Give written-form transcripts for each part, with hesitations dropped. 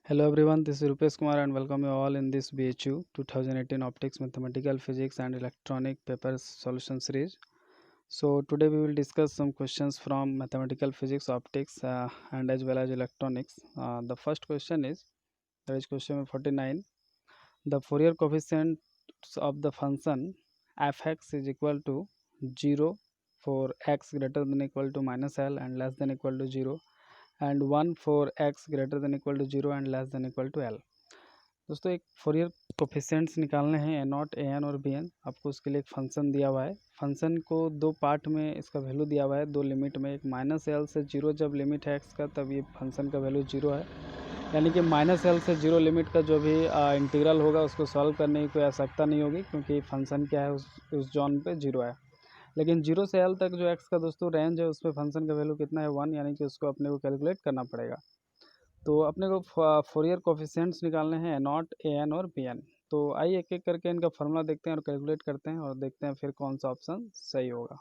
Hello everyone, this is Rupesh Kumar and welcome you all in this BHU 2018 Optics, Mathematical Physics and Electronic Paper Solution Series. So today we will discuss some questions from Mathematical Physics, Optics and as well as Electronics. The first question is, that is question number 49. The Fourier coefficients of the function fx is equal to 0 for x greater than equal to minus L and less than equal to 0 and 1 for x greater than equal to 0 and less than equal to L. दोस्तों एक Fourier coefficients निकालने हैं ए not A N और b N. आपको उसके लिए एक function दिया हुआ है। फंक्शन को दो पार्ट में इसका वैल्यू दिया हुआ है, दो लिमिट में। एक माइनस एल से जीरो जब लिमिट है एक्स का तब ये फंक्शन का वैल्यू जीरो है, यानी कि माइनस एल से जीरो लिमिट का जो भी इंटीग्रल होगा उसको सॉल्व करने की कोई आवश्यकता नहीं होगी, क्योंकि फंक्शन क्या है उस जोन पे जीरो है। लेकिन जीरो से एल तक जो एक्स का दोस्तों रेंज है उसमें फंक्शन का वैल्यू कितना है, वन, यानी कि उसको अपने को कैलकुलेट करना पड़ेगा। तो अपने को फोरियर कोफिशिएंट्स निकालने हैं ए नॉट ए एन और बी एन। तो आइए एक एक करके इनका फार्मूला देखते हैं और कैलकुलेट करते हैं और देखते हैं फिर कौन सा ऑप्शन सही होगा।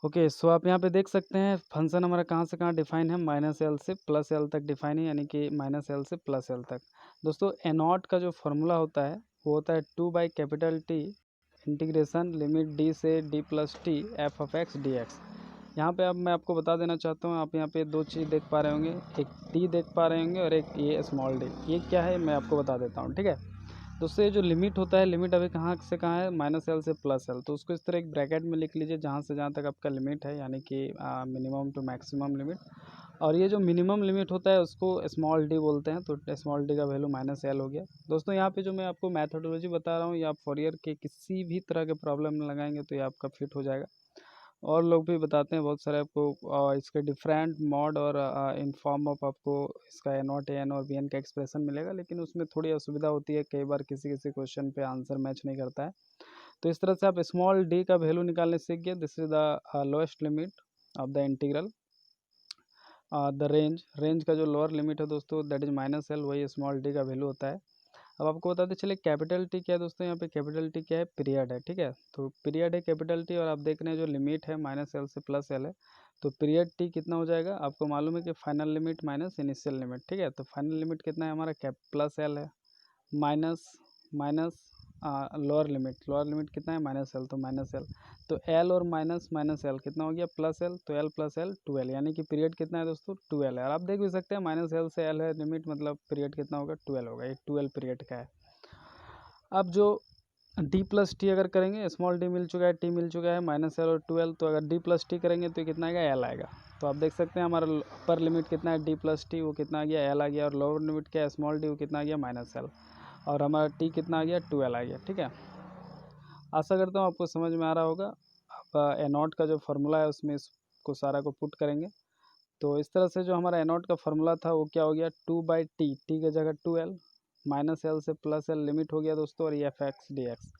ओके, सो आप यहाँ पे देख सकते हैं फंक्शन हमारा कहाँ से कहाँ डिफाइन है, माइनस एल से प्लस एल तक डिफाइन है, यानी कि माइनस एल से प्लस एल तक। दोस्तों ए नॉट का जो फार्मूला होता है वो होता है 2/T इंटीग्रेशन लिमिट डी से d plus t f of x D x. यहाँ पे अब मैं आपको बता देना चाहता हूँ, आप यहाँ पे दो चीज़ देख पा रहे होंगे, एक टी देख पा रहे होंगे और एक ये स्मॉल डी। ये क्या है मैं आपको बता देता हूँ, ठीक है। दोस्तों ये जो लिमिट होता है, लिमिट अभी कहाँ से कहाँ है, माइनस एल से प्लस एल। तो उसको इस तरह एक ब्रैकेट में लिख लीजिए जहाँ से जहाँ तक आपका लिमिट है, यानी कि मिनिमम टू मैक्सिमम लिमिट। और ये जो मिनिमम लिमिट होता है उसको स्मॉल डी बोलते हैं, तो स्मॉल डी का वैल्यू माइनस एल हो गया। दोस्तों यहाँ पे जो मैं आपको मैथोडोलॉजी बता रहा हूँ ये आप फोरियर के किसी भी तरह के प्रॉब्लम में लगाएंगे तो ये आपका फिट हो जाएगा। और लोग भी बताते हैं बहुत सारे आपको इसके डिफरेंट मॉड और इन फॉर्म ऑफ आपको इसका ए नॉट ए एन और बी एन का एक्सप्रेशन मिलेगा, लेकिन उसमें थोड़ी असुविधा होती है, कई बार किसी किसी क्वेश्चन पे आंसर मैच नहीं करता है। तो इस तरह से आप स्मॉल डी का वैल्यू निकालने सीख गए। This is the lowest limit of the integral. The range का जो लोअर लिमिट है दोस्तों दैट इज माइनस एल, वही स्मॉल डी का वैल्यू होता है। अब आपको बताते चलिए कैपिटल टी क्या है दोस्तों, यहाँ पे कैपिटल टी क्या है, पीरियड है, ठीक है। तो पीरियड है कैपिटल टी, और आप देख रहे हैं जो लिमिट है माइनस एल से प्लस एल है, तो पीरियड टी कितना हो जाएगा, आपको मालूम है कि final limit minus initial limit, ठीक है। तो फाइनल लिमिट कितना है हमारा, कैप प्लस एल है, माइनस माइनस लोअर लिमिट कितना है, माइनस एल, तो माइनस एल। तो एल और माइनस माइनस एल कितना हो गया, प्लस एल, तो एल प्लस एल 2L, यानी कि पीरियड कितना है दोस्तों 2L है। और आप देख भी सकते हैं माइनस एल से एल है लिमिट, मतलब पीरियड कितना होगा 2L होगा, ये 2L पीरियड का है। अब जो डी प्लस टी अगर करेंगे, स्मॉल डी मिल चुका है, टी मिल चुका है, माइनस एल और 2L, तो अगर डी प्लस टी करेंगे तो कितना आएगा, एल आएगा। तो आप देख सकते हैं हमारा अपर लिमिट कितना है डी प्लस टी, वो कितना आ गया, एल आ गया, और लोअर लिमिट क्या है स्मॉल डी, वो कितना आ गया, माइनस एल, और हमारा टी कितना आ गया 2L आ गया, ठीक है। आशा करता हूँ आपको समझ में आ रहा होगा। अब ए नॉट का जो फार्मूला है उसमें इसको सारा को पुट करेंगे, तो इस तरह से जो हमारा ए नॉट का फार्मूला था वो क्या हो गया, 2/T, टी की जगह 2L, माइनस एल से प्लस एल लिमिट हो गया दोस्तों, और ये एफ एक्स डी एक्स।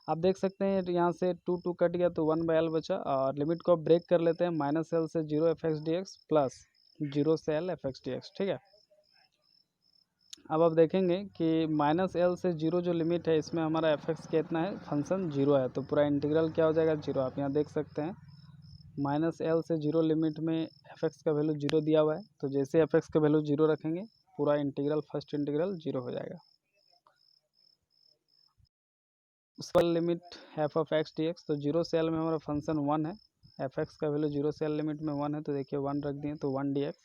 आप देख सकते हैं यहाँ से 2 कट गया तो 1/L बचा, और लिमिट को ब्रेक कर लेते हैं, माइनस एल से zero F X D X plus zero से L F X D x, ठीक है। अब आप देखेंगे कि माइनस एल से जीरो जो लिमिट है इसमें हमारा एफ एक्स कितना है, फंक्शन जीरो है, तो पूरा इंटीग्रल क्या हो जाएगा, जीरो। आप यहाँ देख सकते हैं माइनस एल से जीरो लिमिट में एफ एक्स का वैल्यू जीरो दिया हुआ है, तो जैसे एफ एक्स का वैल्यू जीरो रखेंगे पूरा इंटीग्रल, फर्स्ट इंटीग्रल जीरो हो जाएगा। उस पर limit F of x D x, तो जीरो से एल में हमारा फंक्शन वन है, एफ एक्स का वैल्यू जीरो से एल लिमिट में वन है, तो देखिए वन रख दिए तो वन डी एक्स,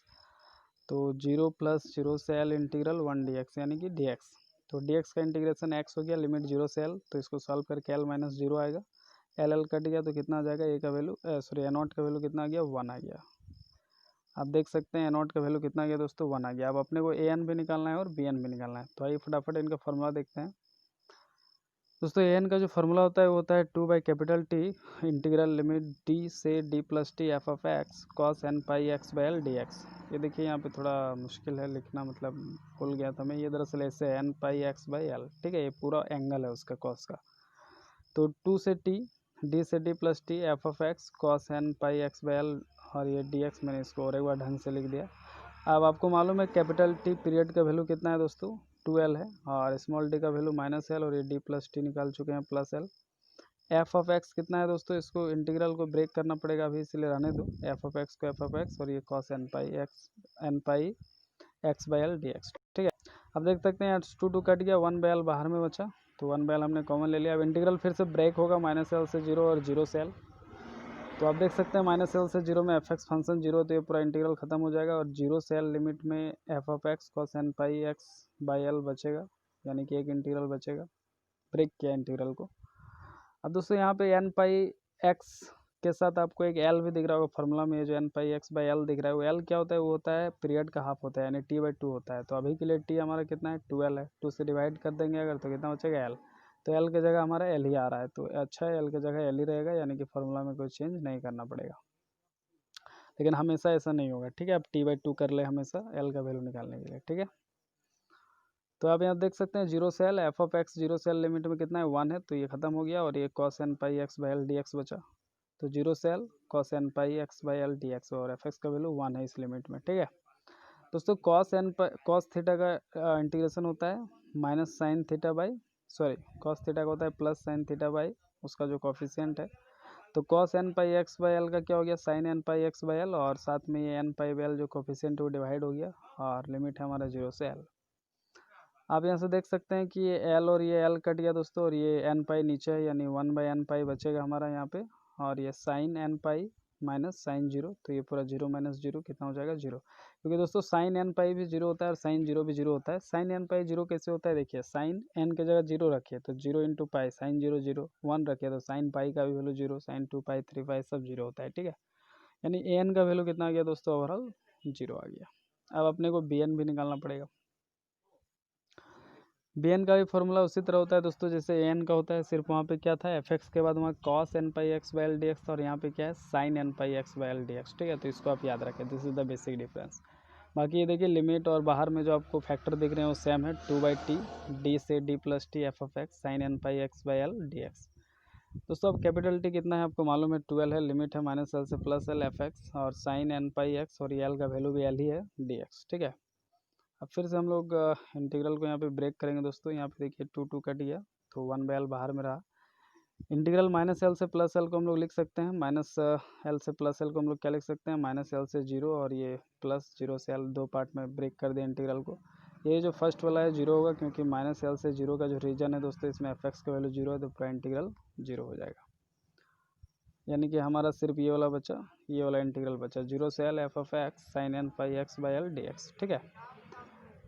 तो जीरो प्लस जीरो से L integral one D x, यानी कि डी एक्स। तो डी एक्स का इंटीग्रेशन एक्स हो गया, लिमिट जीरो से एल, तो इसको सॉल्व करके एल माइनस जीरो आएगा, एल एल कट गया तो कितना आ जाएगा, ए का वैल्यू सॉरी ए नॉट का वैल्यू कितना आ गया, वन आ गया। आप देख सकते हैं ए नॉट का वैल्यू कितना आ गया दोस्तों, वन आ गया। अब अपने को ए एन भी निकालना है और बी एन भी निकालना है, तो आइए फटाफट इनका फार्मूला देखते हैं। दोस्तों ए एन का जो फार्मूला होता है वो होता है 2/T इंटीग्रल लिमिट डी से d plus t f of x cos n pi x by l d x. ये देखिए यहाँ पे थोड़ा मुश्किल है लिखना, मतलब भूल गया था मैं, ये दरअसल ऐसे n pi x by l, ठीक है, ये पूरा एंगल है उसका कॉस का। तो टू से टी, डी से d plus t f of x cos n pi x by l, और ये डी एक्स मैंने इसको और एक बार ढंग से लिख दिया। अब आपको मालूम है कैपिटल टी पीरियड का वैल्यू कितना है दोस्तों, 2L है, और स्मॉल डी का वैल्यू माइनस एल, और ये डी प्लस टी निकाल चुके हैं plus L. F of x कितना है दोस्तों, इसको इंटीग्रल को ब्रेक करना पड़ेगा अभी, इसलिए रहने दो, एफ ऑफ एक्स को एफ ऑफ एक्स, और ये cos n pi x n pi x by l d x. ठीक है, अब देख सकते हैं टू टू कट गया, 1/l बाहर में बचा, तो 1/l हमने कॉमन ले लिया। अब इंटीग्रल फिर से ब्रेक होगा, -l से 0 और 0 से l। तो आप देख सकते हैं -l से 0 में fx फंक्शन 0, तो ये पूरा इंटीग्रल खत्म हो जाएगा, और 0 से l लिमिट में f of x cos n pi x by l बचेगा, यानी कि एक इंटीग्रल बचेगा, ब्रेक किया इंटीग्रल को। अब दोस्तों यहाँ पे n पाई x के साथ आपको एक l भी दिख रहा होगा फार्मूला में, ये जो n pi x by l दिख रहा है, वो l क्या होता है, वो होता है पीरियड का हाफ होता है, यानी t/2 होता है। तो अभी के लिए t हमारा कितना है, 2l है, 2 से डिवाइड कर देंगे अगर, तो कितना बचेगा l। तो l की जगह हमारा l ही आ रहा है, तो अच्छा है, l की जगह l ही रहेगा, यानी कि फार्मूला में कोई चेंज नहीं करना पड़ेगा। लेकिन हमेशा ऐसा नहीं होगा, ठीक है, आप t/2 कर ले हमेशा l का वैल्यू निकालने के लिए, ठीक है। तो आप यहाँ देख सकते हैं 0 से l, एफ ऑफ एक्स 0 से l लिमिट में कितना है, 1 है, तो ये खत्म हो गया, और ये cos n pi x by l d x बचा। तो 0 से l cos n pi x by l d x, और एफ एक्स का वैल्यू 1 है इस लिमिट में, ठीक है। दोस्तों cos थीटा का इंटीग्रेशन होता है minus sine theta by, sorry cos theta का होता है प्लस साइन थीटा बाई उसका जो कॉफिशियंट है। तो cos n pi x by l का क्या हो गया, sin n pi x by l, और साथ में ये n पाई बाई एल जो कॉफिशियंट है वो डिवाइड हो गया, और लिमिट है हमारा 0 से l। आप यहाँ से देख सकते हैं कि ये l और ये l कट गया दोस्तों, और ये n पाई नीचे है, यानी 1 बाई n पाई बचेगा हमारा यहाँ पे, और ये sine n pi minus sine 0, तो ये पूरा 0 माइनस 0 कितना हो जाएगा, 0। क्योंकि दोस्तों साइन n पाई भी 0 होता है और साइन 0 भी 0 होता है। साइन n पाई 0 कैसे होता है, देखिए साइन n की जगह 0 रखिए तो 0 इंटू पाई, साइन 0 0, 1 रखिए तो साइन पाई का भी वैल्यू 0, साइन 2 पाई 3 पाई सब 0 होता है, ठीक है। यानी an का वैल्यू कितना आ गया दोस्तों, ओवरऑल 0 आ गया। अब अपने को bn भी निकालना पड़ेगा। bn का भी फॉर्मूला उसी तरह होता है दोस्तों जैसे an का होता है, सिर्फ वहाँ पे क्या था, fx के बाद वहाँ cos n pi x by l d x, और यहाँ पे क्या है sin n pi x by l d x, ठीक है। तो इसको आप याद रखें, this is the basic difference. बाकी ये देखिए लिमिट और बाहर में जो आपको फैक्टर दिख रहे हैं वो सेम है, 2/t d से d plus t f of x sine n pi x by l d x. दोस्तों अब कैपिटल टी कितना है आपको मालूम है, 12 है, लिमिट है -l से +l एफ एक्स, और साइन n पाई x, और ये l का वैल्यू भी l ही है डी एक्स, ठीक है। अब फिर से हम लोग इंटीग्रल को यहाँ पे ब्रेक करेंगे दोस्तों। यहाँ पे देखिए 2 2 कट गया, तो 1/l बाहर में रहा। इंटीग्रल -l से +l को हम लोग लिख सकते हैं, -l से +l को हम लोग क्या लिख सकते हैं, -l से 0, और ये प्लस 0 से l, दो पार्ट में ब्रेक कर दिया इंटीग्रल को। ये जो फर्स्ट वाला है 0 होगा, क्योंकि -l से 0 का जो रीजन है दोस्तों, इसमें एफ एक्स का वैल्यू 0 है, तो पूरा इंटीग्रल 0 हो जाएगा। यानी कि हमारा सिर्फ ये वाला बचा, ये वाला इंटीग्रल बचा, 0 से l f of x sine n pi x by l d x, ठीक है।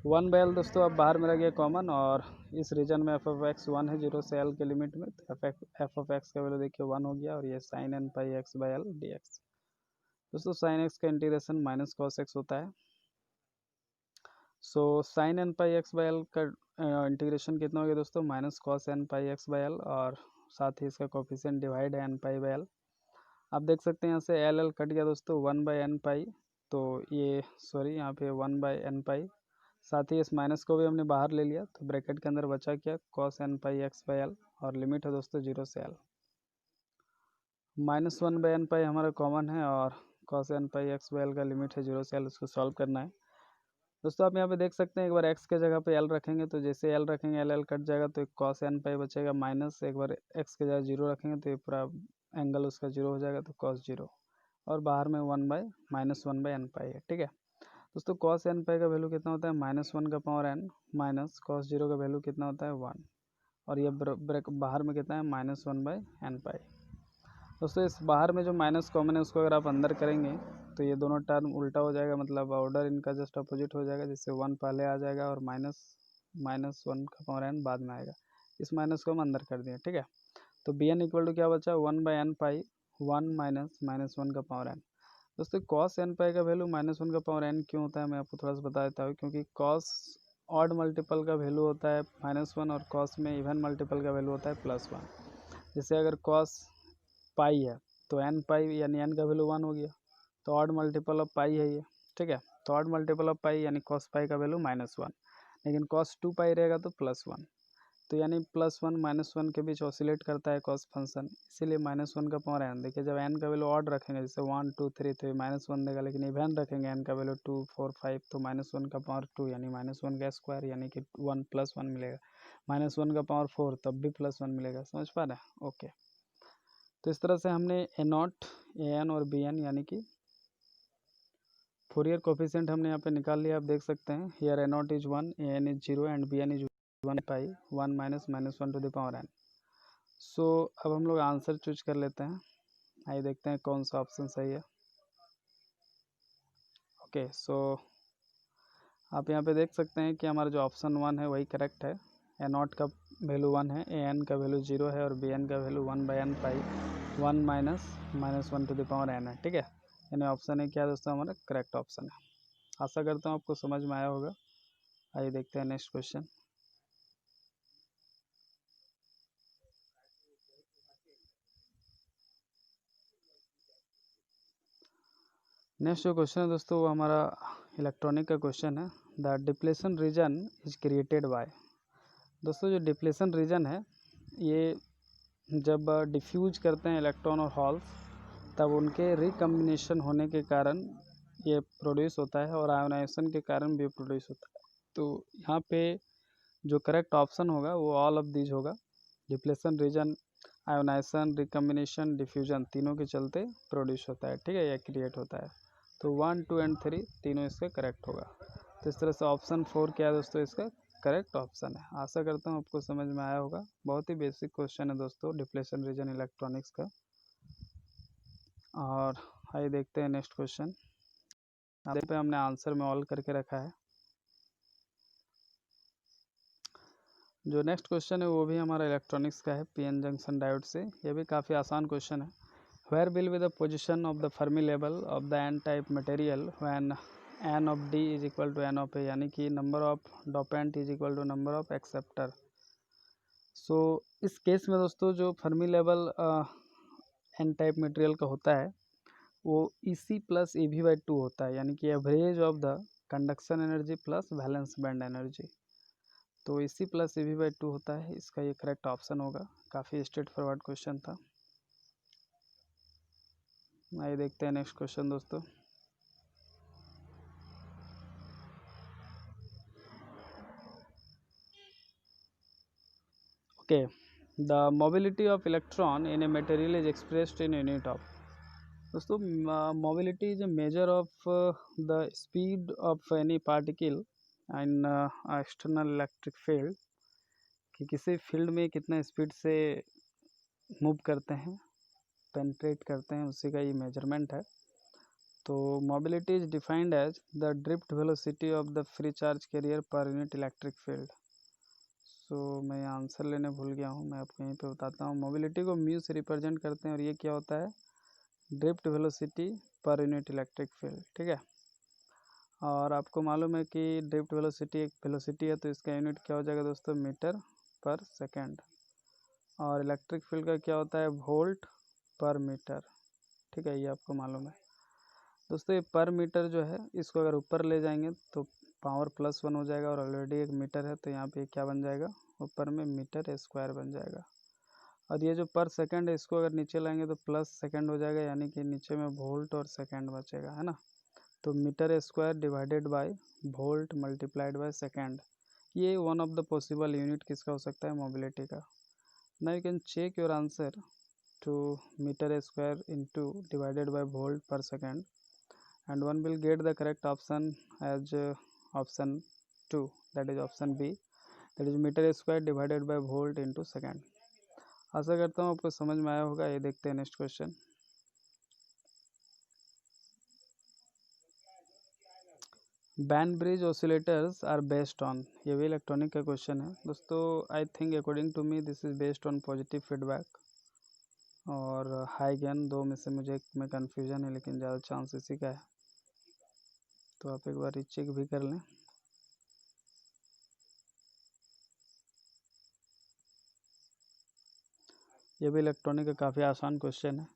1/l दोस्तों अब बाहर में रह गया कॉमन, और इस रीजन में एफ ऑफ एक्स 1 है 0 से l के लिमिट में, तो एफ ऑफ एक्स का वैल्यू देखिए 1 हो गया, और ये sine n pi x by l d x. दोस्तों साइन x का इंटीग्रेशन माइनस कॉस x होता है। So sine n pi x by l का इंटीग्रेशन कितना हो गया दोस्तों, minus cos n pi x by l, और साथ ही इसका कोफिशिएंट डिवाइड है n पाई बाई एल। आप देख सकते हैं यहाँ से एल कट गया दोस्तों, 1 बाई एन पाई, तो ये सॉरी यहाँ पे 1 बाई एन पाई, साथ ही इस माइनस को भी हमने बाहर ले लिया, तो ब्रैकेट के अंदर बचा क्या, cos n pi x by l, और लिमिट है दोस्तों 0 से l। -1 बाई एन पाई हमारा कॉमन है, और cos n pi x by l का लिमिट है 0 से l, उसको सॉल्व करना है दोस्तों। आप यहाँ पे देख सकते हैं, एक बार x के जगह पे l रखेंगे, तो जैसे l रखेंगे l कट जाएगा, तो एक cos n पाई बचेगा, माइनस एक बार x के जगह 0 रखेंगे, तो ये पूरा एंगल उसका 0 हो जाएगा, तो cos 0, और बाहर में 1 बाई -1 बाई एन पाई है, ठीक है। दोस्तों cos n पाई का वैल्यू कितना होता है, -1 का पावर n, माइनस cos 0 का वैल्यू कितना होता है 1, और ये ब्रेक बाहर में कितना है -1 बाई एन पाई। दोस्तों इस बाहर में जो माइनस कॉमन है उसको अगर आप अंदर करेंगे, तो ये दोनों टर्म उल्टा हो जाएगा, मतलब ऑर्डर इनका जस्ट अपोजिट हो जाएगा, जिससे 1 पहले आ जाएगा, और -1 का पावर n बाद में आएगा। इस माइनस को हम अंदर कर दिए, ठीक है। तो बी एन इक्वल टू क्या बचा, 1 बाई एन पाई, 1 माइनस -1 का पावर n। दोस्तों cos n पाई का वैल्यू -1 का पावर n क्यों होता है, मैं आपको थोड़ा सा बता देता हूँ। क्योंकि cos ऑड मल्टीपल का वैल्यू होता है -1, और cos में इवन मल्टीपल का वैल्यू होता है +1। जैसे अगर cos पाई है, तो n पाई यानी n का वैल्यू 1 हो गया, तो ऑड मल्टीपल ऑफ पाई है ये, ठीक है। तो ऑड मल्टीपल ऑफ पाई यानी cos पाई का वैल्यू -1, लेकिन cos 2 पाई रहेगा तो +1, तो यानी +1 -1 के बीच ऑसिलेट करता है cos फंक्शन, इसीलिए -1 का पावर n। देखिए जब n का वैल्यू ऑड रखेंगे, जैसे 1 2 3, तो -1 देगा, लेकिन इवन रखेंगे n का वैल्यू 2 4 5, तो -1 का पावर 2 यानी -1 का स्क्वायर, यानी कि 1 + 1 मिलेगा। -1 का पावर 4 तब भी +1 मिलेगा, समझ पा रहे हैं, ओके। तो इस तरह से हमने A0 AN और BN यानी कि फोरियर कोफिशिएंट हमने यहाँ पे निकाल लिया, आप देख सकते हैं। Here A naught is 1, A N is 0 and B N is 1 pi 1 minus minus 1 to the power N. So अब हम लोग आंसर चूज कर लेते हैं। आइए देखते हैं कौन सा ऑप्शन सही है। ओके, सो आप यहाँ पे देख सकते हैं कि हमारा जो ऑप्शन 1 है वही करेक्ट है। ए नॉट का वैल्यू 1 है, ए एन का वैल्यू 0 है और बी एन का value 1 by n pi 1 minus minus 1 to the power n है। ठीक है, यानी ऑप्शन है क्या दोस्तों, हमारा करेक्ट ऑप्शन है। आशा करता हूँ आपको समझ में आया होगा। आइए देखते हैं नेक्स्ट क्वेश्चन। नेक्स्ट जो क्वेश्चन है दोस्तों वो हमारा इलेक्ट्रॉनिक का क्वेश्चन है। The depletion region is created by. दोस्तों जो डिप्लेशन रीजन है ये जब डिफ्यूज करते हैं इलेक्ट्रॉन और होल्स, तब उनके रिकम्बिनेशन होने के कारण ये प्रोड्यूस होता है और आयोनाइजेशन के कारण भी प्रोड्यूस होता है। तो यहाँ पे जो करेक्ट ऑप्शन होगा वो ऑल ऑफ दीज होगा। Depletion region, ionization, recombination, diffusion तीनों के चलते प्रोड्यूस होता है। ठीक है, या क्रिएट होता है। तो 1, 2 एंड 3 तीनों इसका करेक्ट होगा। तो इस तरह से ऑप्शन 4 क्या है दोस्तों, इसका करेक्ट ऑप्शन है। आशा करता हूँ आपको समझ में आया होगा। बहुत ही बेसिक क्वेश्चन है दोस्तों डिप्लेशन रीजन इलेक्ट्रॉनिक्स का। और आइए देखते हैं नेक्स्ट क्वेश्चन। यहाँ पे हमने आंसर में ऑल करके रखा है। जो नेक्स्ट क्वेश्चन है वो भी हमारा इलेक्ट्रॉनिक्स का है, पीएन जंक्शन डायोड से। ये भी काफ़ी आसान क्वेश्चन है। Where will be the position of the Fermi level of the N type material when N of D is equal to N of A, यानी कि number of dopant is equal to number of acceptor. So इस case में दोस्तों जो Fermi level N type material का होता है वो EC प्लस EV/2 होता है, यानी कि average of the conduction energy plus valence band energy. तो EC प्लस EV/2 होता है, इसका ये करेक्ट ऑप्शन होगा। काफ़ी स्ट्रेट फॉरवर्ड क्वेश्चन था। आइए देखते हैं नेक्स्ट क्वेश्चन दोस्तों। Okay, the mobility of electron in a material is expressed in unit of. दोस्तों mobility is a measure of the speed of any particle in external electric field, कि किसी field में कितना स्पीड से move करते हैं, penetrate करते हैं, उसी का ये मेजरमेंट है। तो mobility is defined as the drift velocity of the free charge carrier per unit electric field. So मैं आंसर लेने भूल गया हूँ, मैं आपको यहीं पे बताता हूँ। मोबिलिटी को म्यू से रिप्रेजेंट करते हैं और ये क्या होता है, ड्रिफ्ट वेलोसिटी पर यूनिट इलेक्ट्रिक फील्ड। ठीक है, और आपको मालूम है कि ड्रिफ्ट वेलोसिटी एक वेलोसिटी है, तो इसका यूनिट क्या हो जाएगा दोस्तों, मीटर पर सेकेंड। और इलेक्ट्रिक फील्ड का क्या होता है, वोल्ट पर मीटर। ठीक है, ये आपको मालूम है दोस्तों। ये पर मीटर जो है इसको अगर ऊपर ले जाएंगे तो पावर +1 हो जाएगा, और ऑलरेडी एक मीटर है तो यहाँ पे क्या बन जाएगा, ऊपर में मीटर स्क्वायर बन जाएगा। और ये जो पर सेकंड है इसको अगर नीचे लाएंगे तो प्लस सेकंड हो जाएगा, यानी कि नीचे में वोल्ट और सेकंड बचेगा, है ना। तो meter square divided by volt multiplied by second, ये one of the possible unit किसका हो सकता है, मोबिलिटी का। Now you can check your answer to meter square into divided by volt per second, and one will get the correct option as option 2, that is option B, that is meter square divided by volt into second। आशा करता हूँ आपको समझ में आया होगा। ये देखते हैं next question. Band bridge oscillators are based on, ये भी इलेक्ट्रॉनिक का क्वेश्चन है दोस्तों। I think according to me this is based on positive feedback और हाई गेन, दो में से मुझे एक में कन्फ्यूजन है, लेकिन ज़्यादा चांस इसी का है। तो आप एक बार रीचेक भी कर लें। ये भी इलेक्ट्रॉनिक का काफ़ी आसान क्वेश्चन है।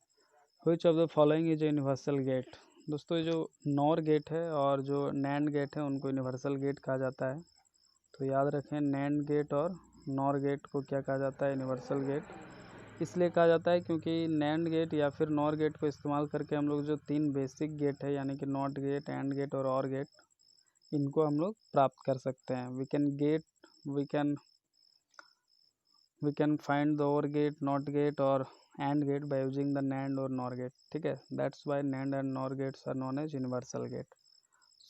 Which of the following is universal gate. दोस्तों ये जो नॉर गेट है और जो नैंड गेट है उनको यूनिवर्सल गेट कहा जाता है। तो याद रखें, नैंड गेट और नॉर गेट को क्या कहा जाता है, यूनिवर्सल गेट। इसलिए कहा जाता है क्योंकि नैंड गेट या फिर नॉर गेट को इस्तेमाल करके हम लोग जो 3 बेसिक गेट है, यानी कि नॉट गेट, एंड गेट और ऑर गेट, इनको हम लोग प्राप्त कर सकते हैं। we can find the OR gate, NOT gate और AND gate by using the NAND or NOR gate। ठीक है, that's why NAND and NOR gates are known as universal gate।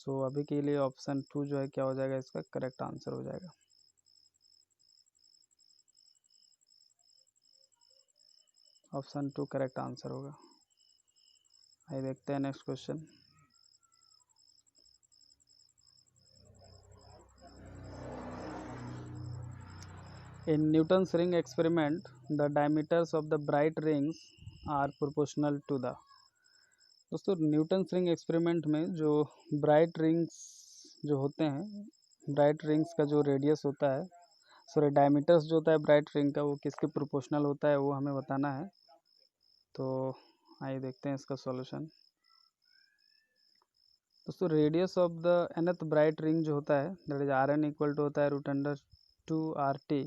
सो अभी के लिए ऑप्शन 2 जो है क्या हो जाएगा, इसका करेक्ट आंसर हो जाएगा। ऑप्शन 2 करेक्ट आंसर होगा। आइए देखते हैं next question. In Newton's ring experiment, the diameters of the bright rings are proportional to the। दोस्तों न्यूटन्स रिंग एक्सपेरिमेंट में जो ब्राइट रिंग्स जो होते हैं, ब्राइट रिंग्स का जो रेडियस होता है, सॉरी डायमीटर्स जो होता है ब्राइट रिंग का, वो किसके प्रोपोर्शनल होता है वो हमें बताना है। तो आइए देखते हैं इसका सॉल्यूशन। दोस्तों radius of the nth bright ring जो होता है that is Rn equal to होता है √2RT।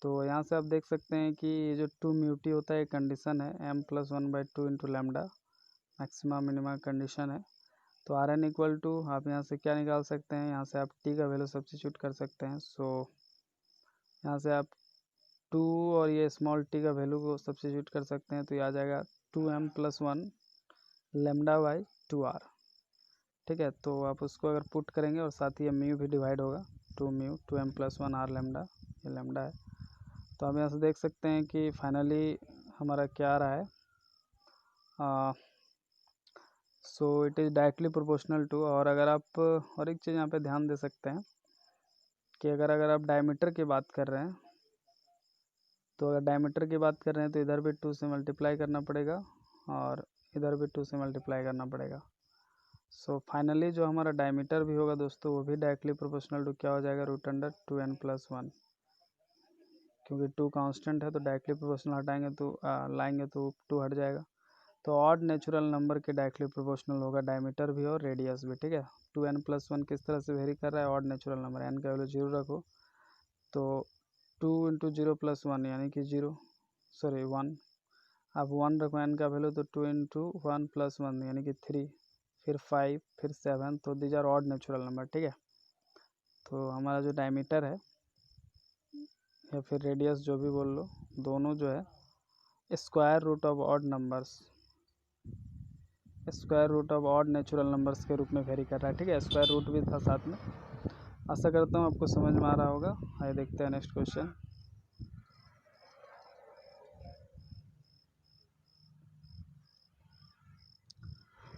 तो यहाँ से आप देख सकते हैं कि ये जो 2 म्यूटी होता है कंडीशन है, m+1/2 into lambda maxima minima condition है। तो Rn इक्वल टू आप यहाँ से क्या निकाल सकते हैं, यहाँ से आप t का वैल्यू सब्स्टिट्यूट कर सकते हैं। सो यहाँ से आप 2 और ये स्मॉल t का वैल्यू को सब्स्टिट्यूट कर सकते हैं, तो ये आ जाएगा 2m+1 λ/2r। ठीक है, तो आप उसको अगर पुट करेंगे और साथ ही म्यू भी डिवाइड होगा, 2m+1 r लैम्डा, ये लैम्डा है। तो आप यहाँ से देख सकते हैं कि फाइनली हमारा क्या आ रहा है, so it is directly proportional to. और अगर आप और एक चीज़ यहाँ पे ध्यान दे सकते हैं कि अगर आप डायमीटर की बात कर रहे हैं, तो अगर डायमीटर की बात कर रहे हैं तो इधर भी 2 से मल्टीप्लाई करना पड़ेगा और इधर भी 2 से मल्टीप्लाई करना पड़ेगा। सो फाइनली जो हमारा डायमीटर भी होगा दोस्तों, वो भी डायरेक्टली प्रोपोर्शनल टू क्या हो जाएगा, √2n+1। क्योंकि 2 कांस्टेंट है तो डायरेक्टली प्रोपोर्शनल हटाएंगे तो लाएंगे तो 2 हट जाएगा। तो ऑड नेचुरल नंबर के डायरेक्टली प्रोपोर्शनल होगा डायमीटर भी और रेडियस भी। ठीक है, 2n+1 किस तरह से वेरी कर रहा है, ऑड नेचुरल नंबर, n का वैल्यू 0 रखो तो 2 × 0+1 यानी कि 0, सॉरी 1, आप 1 रखो n का वैल्यू तो 2 × 1+1 यानी कि 3, फिर 5, फिर 7, तो these are odd natural number. ठीक है, तो हमारा जो डायमीटर है या फिर रेडियस जो भी बोल लो, दोनों जो है square root of odd numbers, square root of odd natural numbers के रूप में वेरी कर रहा है। ठीक है, स्क्वायर रूट भी था साथ में। आशा करता हूँ आपको समझ में आ रहा होगा। आइए देखते हैं नेक्स्ट क्वेश्चन।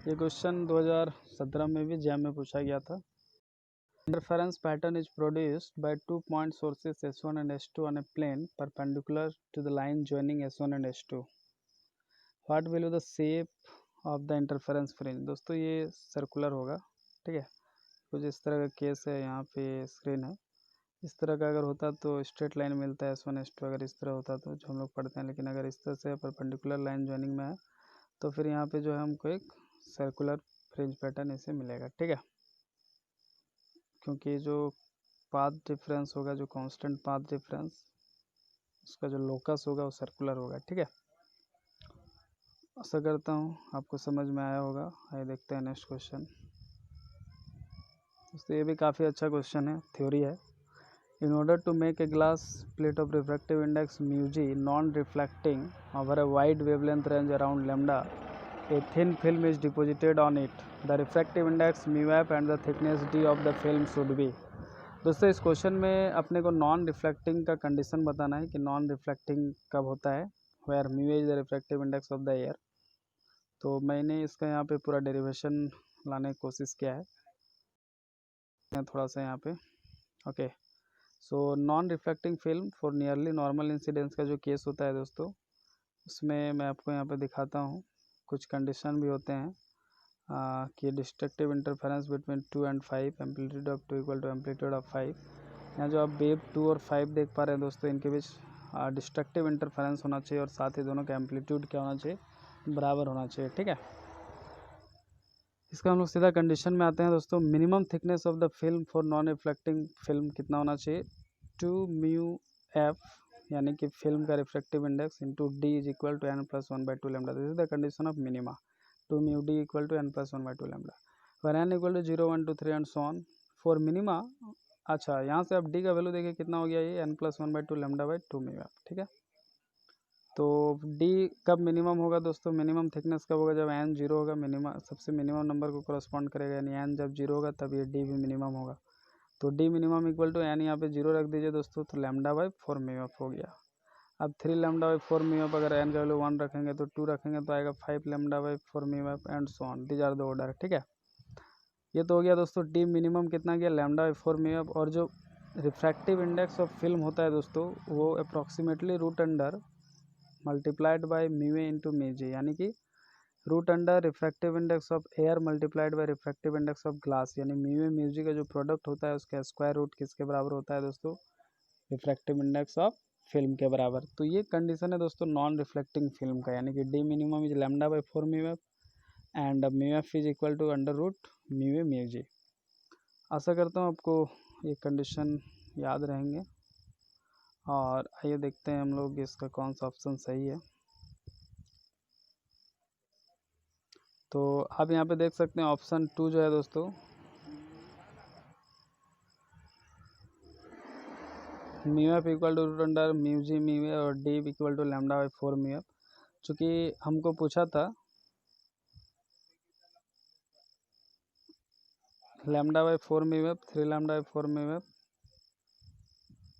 ये क्वेश्चन 2017 में भी जैम में पूछा गया था। Interference pattern is produced by 2 point sources S1 and S2 on a plane perpendicular to the line joining S1 and S2. What will be the shape of the interference fringe? दोस्तों ये circular होगा। ठीक है, कुछ इस तरह का case है, यहाँ पे स्क्रीन है। इस तरह का अगर होता तो स्ट्रेट लाइन मिलता है S1 S2, अगर इस तरह होता तो जो हम लोग पढ़ते हैं, लेकिन अगर इस तरह से परपेंडिकुलर लाइन जॉइनिंग में है तो फिर यहाँ पे जो है हमको एक सर्कुलर फ्रिंज पैटर्न इसे मिलेगा। ठीक है, क्योंकि जो पाथ डिफरेंस होगा, जो कांस्टेंट पाथ डिफरेंस, उसका जो लोकस होगा वो सर्कुलर होगा। ठीक है, आशा करता हूँ आपको समझ में आया होगा। आइए देखते हैं नेक्स्ट क्वेश्चन। दोस्तों ये भी काफ़ी अच्छा क्वेश्चन है, थ्योरी है। In order to make a glass plate of refractive index μg non reflecting over a wide wavelength range around lambda, a thin film is deposited on it. The refractive index μf and the thickness d of the film should be। दोस्तों इस question में अपने को non reflecting का condition बताना है कि non reflecting कब होता है, where mu is the refractive index of the air. तो मैंने इसका यहाँ पे पूरा डेरिवेशन लाने की कोशिश किया है थोड़ा सा यहाँ पे। Okay, so non reflecting film for nearly normal incidence का जो केस होता है दोस्तों, उसमें मैं आपको यहाँ पे दिखाता हूँ। कुछ कंडीशन भी होते हैं कि destructive interference between 2 and 5, amplitude of 2 equal to amplitude of 5। यहाँ जो आप वेव 2 और 5 देख पा रहे हैं दोस्तों, इनके बीच डिस्ट्रक्टिव इंटरफेरेंस होना चाहिए और साथ ही दोनों का एम्पलीट्यूड क्या होना चाहिए, बराबर होना चाहिए। ठीक है, इसका हम लोग सीधा कंडीशन में आते हैं दोस्तों। Minimum thickness of the film for non reflecting film कितना होना चाहिए, 2μf, यानी कि फिल्म का refractive index into d is equal to n+1/2 lambda. This is the condition of minima, 2μd equal to n+1/2 lambda, one n equal to 0 1 2 3 and so on for minima. अच्छा, यहाँ से आप D का value देखिए कितना हो गया, ये n+1/2 लैम्डा बाई 2μf। ठीक है, तो डी कब मिनिमम होगा दोस्तों? मिनिमम थिकनेस कब होगा? जब एन जीरो होगा, मिनिमम सबसे मिनिमम नंबर को करस्पॉन्ड करेगा, यानी एन जब जीरो होगा तब ये डी भी मिनिमम होगा। तो d minimum equal to n, यहाँ पे जीरो रख दीजिए दोस्तों, तो लैम्डा बाई 4 म्यू एफ हो गया। अब 3 लैम्डा बाई 4 म्यू एफ, अगर एन का वैल्यू 1 रखेंगे तो 2 रखेंगे तो आएगा 5 lambda by 4 mu F and so on, these are the order. ठीक है, ये तो हो गया दोस्तों डी मिनिमम कितना गया, लैम्डा बाई 4 म्यू एफ। और जो रिफ्रैक्टिव इंडेक्स ऑफ फिल्म होता है दोस्तों, वो approximately root under multiplied by mu A into mu G, यानी कि root under refractive index of air multiplied by refractive index of glass, यानी म्यू ए म्यू जी का जो प्रोडक्ट होता है उसका स्क्वायर रूट किसके बराबर होता है दोस्तों? रिफ्रैक्टिव इंडेक्स ऑफ फिल्म के बराबर। तो ये कंडीशन है दोस्तों नॉन रिफ्लेक्टिंग फिल्म का, यानी कि D minimum is lambda by 4 mu F and mu F is equal to under root mu A mu G. आशा करता हूँ आपको ये कंडीशन याद रहेंगे। और आइए देखते हैं हम लोग इसका कौन सा ऑप्शन सही है। तो आप यहाँ पे देख सकते हैं ऑप्शन 2 जो है दोस्तों, mu F equal to root under mu G mu A और D equal to lambda by 4 mu F. चूँकि हमको पूछा था lambda by 4 mu F, 3 lambda by 4 mu F,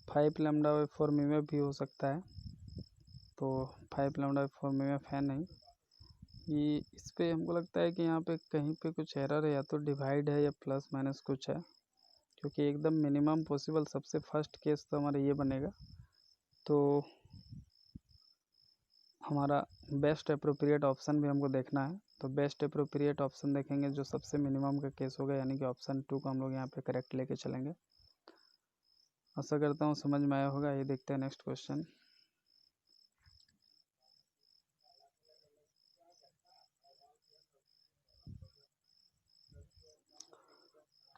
5 lambda by 4 mu F भी हो सकता है। तो 5 लैम्डा बाई 4 म्यू एफ है नहीं, ये इस पर हमको लगता है कि यहाँ पे कहीं पे कुछ एरर है, या तो डिवाइड है या प्लस माइनस कुछ है, क्योंकि एकदम मिनिमम पॉसिबल सबसे फर्स्ट केस तो हमारा ये बनेगा। तो हमारा बेस्ट अप्रोप्रिएट ऑप्शन भी हमको देखना है, तो बेस्ट अप्रोप्रिएट ऑप्शन देखेंगे जो सबसे मिनिमम का केस होगा, यानी कि ऑप्शन 2 को हम लोग यहाँ पे करेक्ट लेके चलेंगे। आशा करता हूँ समझ में आया होगा। ये देखते हैं next question.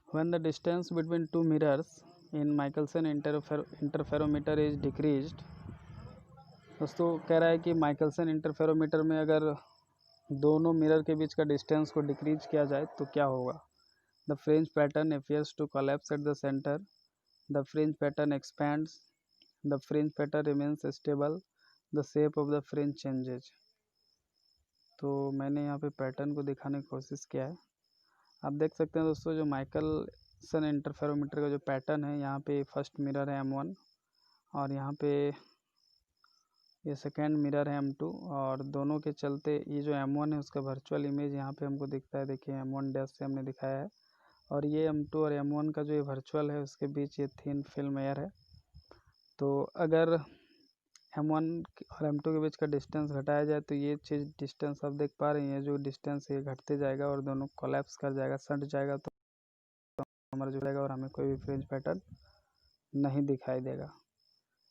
When the distance between two mirrors in Michelson interferometer is decreased, दोस्तों कह रहा है कि माइकलसन इंटरफेरोमीटर में अगर दोनों मिरर के बीच का डिस्टेंस को डिक्रीज किया जाए तो क्या होगा? The fringe pattern appears to collapse at the center, the fringe pattern expands, the fringe pattern remains stable, the shape of the fringe changes। तो मैंने यहाँ पे पैटर्न को दिखाने की कोशिश किया है। आप देख सकते हैं दोस्तों जो माइकलसन इंटरफेरोमीटर का जो पैटर्न है, यहाँ पे फर्स्ट मिरर है M1 और यहाँ पे ये सेकेंड मिरर है M2, और दोनों के चलते ये जो M1 है उसका वर्चुअल इमेज यहाँ पे हमको दिखता है। देखिए M1 डैश से हमने दिखाया है, और ये M2 और M1 का जो ये वर्चुअल है उसके बीच ये थिन फिल्म एयर है। तो अगर M1 और M2 के बीच का डिस्टेंस घटाया जाए तो ये चीज़ डिस्टेंस आप देख पा रहे हैं, जो डिस्टेंस ये घटते जाएगा और दोनों कोलैप्स कर जाएगा, सट जाएगा, तो हमारा जो रहेगा और हमें कोई भी फ्रिंज पैटर्न नहीं दिखाई देगा।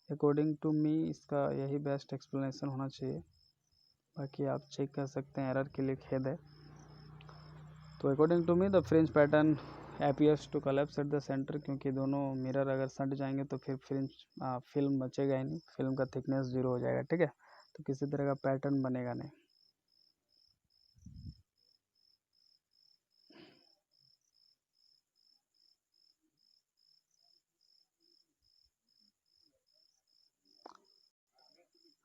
अकॉर्डिंग टू मी इसका यही बेस्ट एक्सप्लेनेशन होना चाहिए, बाकी आप चेक कर सकते हैं, एरर के लिए खेद है। तो according to me the fringe pattern appears to collapse at the centre, क्योंकि दोनों मिरर अगर सट जाएंगे तो फिर फिल्म बचेगा ही नहीं, फिल्म का थिकनेस जीरो हो जाएगा। ठीक है, तो किसी तरह का पैटर्न बनेगा नहीं।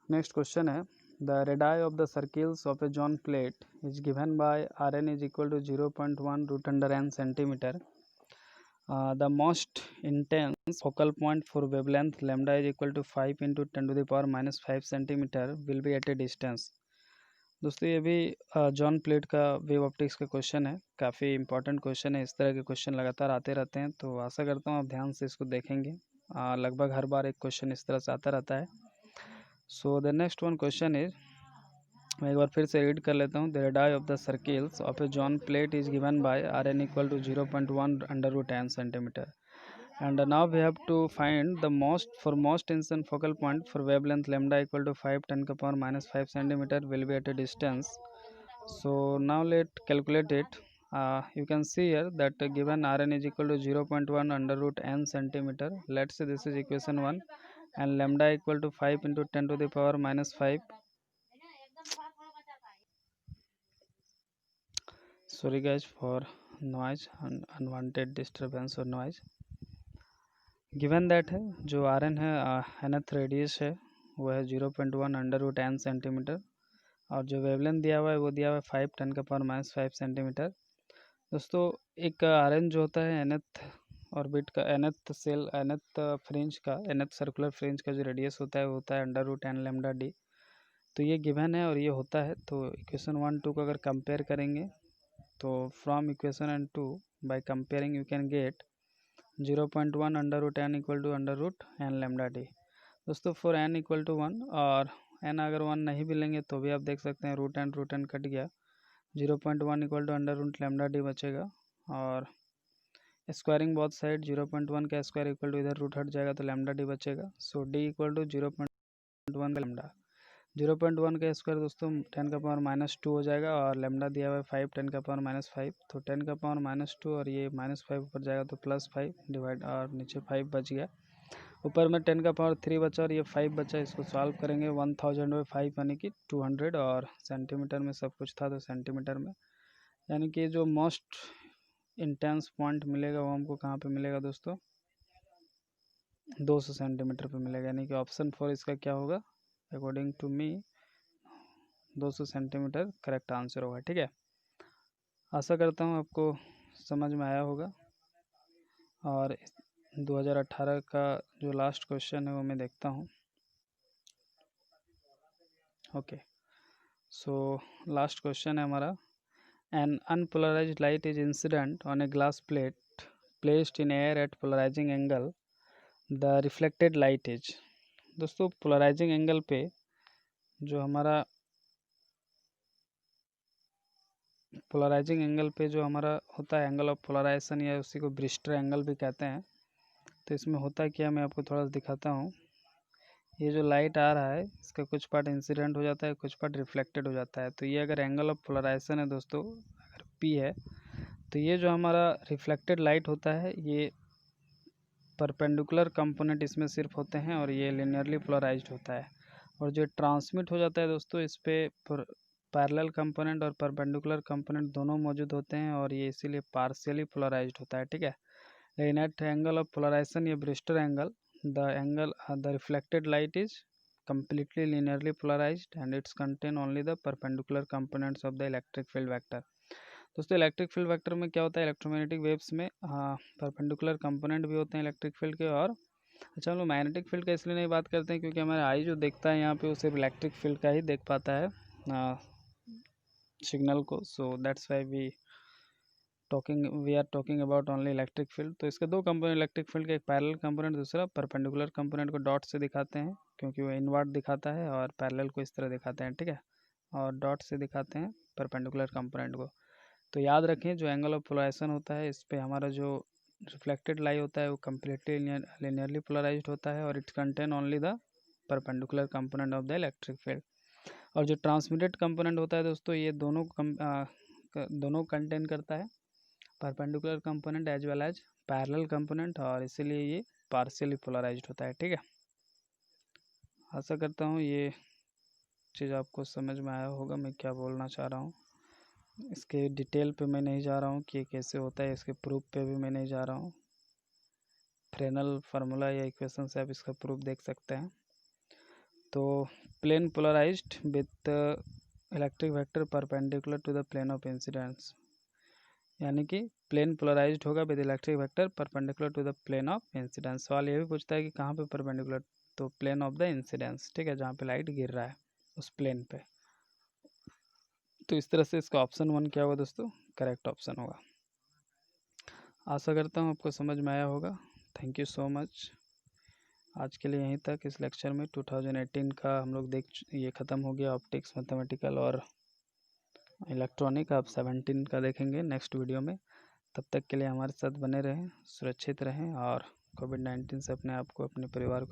नेक्स्ट क्वेश्चन है the radii of the circles of a zone plate is given by Rn is equal to 0.1 root under n centimetre. The most intense focal point for wavelength lambda is equal to 5 into 10 to the power minus 5 centimeter will be at a distance। दोस्तों ये भी John plate का wave optics का question है, काफ़ी important question है। इस तरह के क्वेश्चन लगातार आते रहते हैं, तो आशा करता हूँ आप ध्यान से इसको देखेंगे। लगभग हर बार एक क्वेश्चन इस तरह से आता रहता है। So the next one question is, मैं एक बार फिर से रीड कर लेता हूँ। The radii of the circles of a zone plate is given by Rn equal to 0.1 under root n centimetre, and now we have to find the most incident focal point for wavelength lambda equal to 5 10 to the power minus 5 centimeter will be at a distance। So now let calculate it। You can see here that given Rn is equal to 0.1 under root n centimeter, let's say this is equation 1, and lambda equal to 5 into 10 to the power minus 5, sorry guys for noise and unwanted disturbance or noise। Given that है जो Rn है nth radius है वो है 0.1 √n centimetre, और जो wavelength दिया हुआ है वो दिया हुआ है 5 10⁻⁵ सेंटीमीटर। दोस्तों एक RN जो होता है nth ऑर्बिट का, nth सेल, nth फ्रिंज का, nth सर्कुलर फ्रिंज का जो रेडियस होता है वो होता है √10 लैम्डा डी। तो ये गिवन है और ये होता है। तो इक्वेशन 1 2 को अगर कंपेयर करेंगे तो from equation and 2 by comparing you can get 0.1 √n equal to √n lambda d. दोस्तों फॉर n इक्वल टू 1, और n अगर 1 नहीं भी लेंगे तो भी आप देख सकते हैं √n कट गया, 0.1 इक्वल टू √, लैम्डा डी बचेगा, और स्क्वायरिंग बोथ साइड 0.1 का स्क्वायर इक्वल टू इधर रूट हट जाएगा तो लैम्डा डी बचेगा। सो डी इक्वल टू 0.1 का लैम्डा, 0.1 का स्क्वायर दोस्तों 10⁻⁻2 हो जाएगा, और लैम्डा दिया हुआ है 5 10⁻⁵, तो 10⁻⁻2 और ये -5 ऊपर जाएगा तो +5 डिवाइड, और नीचे 5 बच गया, ऊपर में 10⁻3 बचा और ये 5 बचा। इसको सॉल्व करेंगे 1000/5 यानी कि 200, और सेंटीमीटर में सब कुछ था तो सेंटीमीटर में, यानी कि जो मोस्ट इंटेंस पॉइंट मिलेगा वो हमको कहाँ पे मिलेगा दोस्तों, 200 सेंटीमीटर पे मिलेगा, यानी कि ऑप्शन 4 इसका क्या होगा, according to me 200 centimetre correct answer होगा। ठीक है, आशा करता हूँ आपको समझ में आया होगा। और 2018 का जो लास्ट क्वेश्चन है वो मैं देखता हूँ। ओके, सो लास्ट क्वेश्चन है हमारा, an unpolarised light is incident on a glass plate placed in air at polarising angle, the reflected light is. दोस्तों पोलराइजिंग एंगल पे जो हमारा होता है एंगल ऑफ पोलराइजेशन, या उसी को ब्रिस्टर एंगल भी कहते हैं। तो इसमें होता क्या है मैं आपको थोड़ा सा दिखाता हूँ। ये जो लाइट आ रहा है इसका कुछ पार्ट इंसिडेंट हो जाता है, कुछ पार्ट रिफ्लेक्टेड हो जाता है। तो ये अगर एंगल ऑफ पोलराइजेशन है दोस्तों, अगर P है, तो ये जो हमारा रिफ्लेक्टेड लाइट होता है ये परपेंडिकुलर कंपोनेंट इसमें सिर्फ होते हैं, और ये लिनियरली पोलराइज्ड होता है। और जो ट्रांसमिट हो जाता है दोस्तों, इस पर पैरेलल कंपोनेंट और परपेंडिकुलर कंपोनेंट दोनों मौजूद होते हैं, और ये इसीलिए पार्शियली पोलराइज्ड होता है। ठीक है, लेकिन एट एंगल ऑफ पोलराइजेशन ये Brewster angle, the reflected light is completely linearly polarized and it's contain only the perpendicular components of the electric field vector। दोस्तों इलेक्ट्रिक फील्ड वेक्टर में क्या होता है, इलेक्ट्रोमैग्नेटिक वेव्स में परपेंडिकुलर कंपोनेंट भी होते हैं इलेक्ट्रिक फील्ड के। और अच्छा हम लोग मैग्नेटिक फील्ड का इसलिए नहीं बात करते हैं क्योंकि हमारा आई जो देखता है यहाँ पे वो सिर्फ इलेक्ट्रिक फील्ड का ही देख पाता है सिग्नल को। So that's why we are talking about only electric field. तो इसके दो कंपोनेंट इलेक्ट्रिक फील्ड के, एक पैरेलल कंपोनेंट, दूसरा परपेंडिकुलर कंपोनेंट को डॉट से दिखाते हैं क्योंकि वो इनवर्ट दिखाता है, और पैरेलल को इस तरह दिखाते हैं। ठीक है, और डॉट से दिखाते हैं परपेंडिकुलर कंपोनेंट को। तो याद रखें जो एंगल ऑफ पोलराइजेशन होता है इस पर हमारा जो रिफ्लेक्टेड लाइट होता है वो कम्प्लीटली लिनियरली पोलराइज्ड होता है, और it's contain only the perpendicular component of the electric field. और जो ट्रांसमिटेड कंपोनेंट होता है दोस्तों ये दोनों कंटेन करता है, perpendicular component as well as parallel component, और इसीलिए ये पार्शियली पोलराइज्ड होता है। ठीक है, आशा करता हूँ ये चीज़ आपको समझ में आया होगा मैं क्या बोलना चाह रहा हूँ। इसके डिटेल पे मैं नहीं जा रहा हूँ कि कैसे होता है, इसके प्रूफ पे भी मैं नहीं जा रहा हूँ। फ्रेनल फार्मूला या इक्वेशन से आप इसका प्रूफ देख सकते हैं। तो plane polarised with electric vector perpendicular to the plane of incidence, यानी कि प्लेन पोलराइज्ड होगा with electric vector perpendicular to the plane of incidence. सवाल ये भी पूछता है कि कहाँ पे परपेंडिकुलर, तो प्लेन ऑफ द इंसिडेंस। ठीक है, जहाँ पे लाइट गिर रहा है उस प्लेन पे। तो इस तरह से इसका ऑप्शन 1 क्या होगा दोस्तों, करेक्ट ऑप्शन होगा। आशा करता हूँ आपको समझ में आया होगा। Thank you so much. आज के लिए यहीं तक इस लेक्चर में 2018 का हम लोग ये ख़त्म हो गया, ऑप्टिक्स, मैथमेटिकल और इलेक्ट्रॉनिक। आप 17 का देखेंगे नेक्स्ट वीडियो में। तब तक के लिए हमारे साथ बने रहें, सुरक्षित रहें, और कोविड-19 से अपने आप को, अपने परिवार को